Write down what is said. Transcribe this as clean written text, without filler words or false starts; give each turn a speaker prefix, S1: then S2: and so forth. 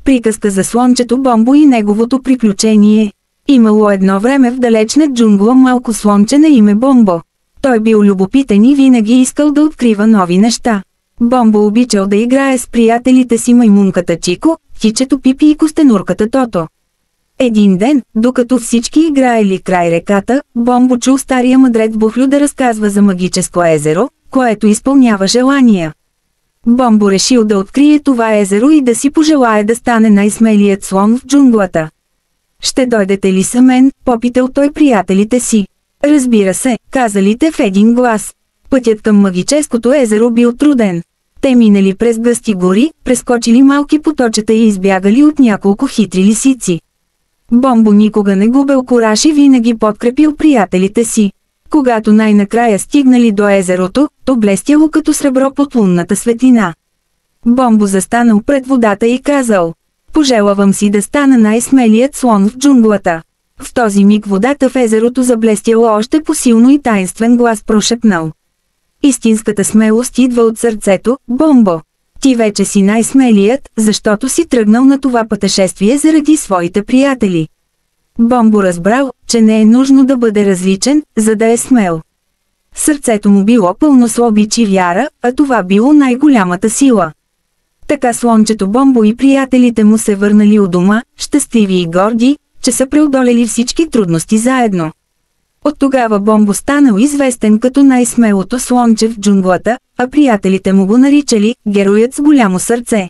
S1: Приказка за слончето Бомбо и неговото приключение. Имало едно време в далечна джунгла малко слонче на име Бомбо. Той бил любопитен и винаги искал да открива нови неща. Бомбо обичал да играе с приятелите си маймунката Чико, птичето Пипи и костенурката Тото. Един ден, докато всички играели край реката, Бомбо чул стария мъдрец Бухлю да разказва за магическо езеро, което изпълнява желания. Бомбо решил да открие това езеро и да си пожелае да стане най-смелият слон в джунглата. «Ще дойдете ли са мен?» попитал той приятелите си. «Разбира се», казали те в един глас. Пътят към магическото езеро бил труден. Те минали през гъсти гори, прескочили малки поточета и избягали от няколко хитри лисици. Бомбо никога не губел кураж и винаги подкрепил приятелите си. Когато най-накрая стигнали до езерото, то блестяло като сребро под лунната светлина. Бомбо застанал пред водата и казал: «Пожелавам си да стана най-смелият слон в джунглата». В този миг водата в езерото заблестяло още по-силно и таинствен глас прошепнал: «Истинската смелост идва от сърцето, Бомбо. Ти вече си най-смелият, защото си тръгнал на това пътешествие заради своите приятели». Бомбо разбрал, че не е нужно да бъде различен, за да е смел. Сърцето му било пълно с обич и вяра, а това било най-голямата сила. Така слончето Бомбо и приятелите му се върнали у дома, щастливи и горди, че са преодолели всички трудности заедно. От тогава Бомбо станал известен като най-смелото слонче в джунглата, а приятелите му го наричали «героят с голямо сърце».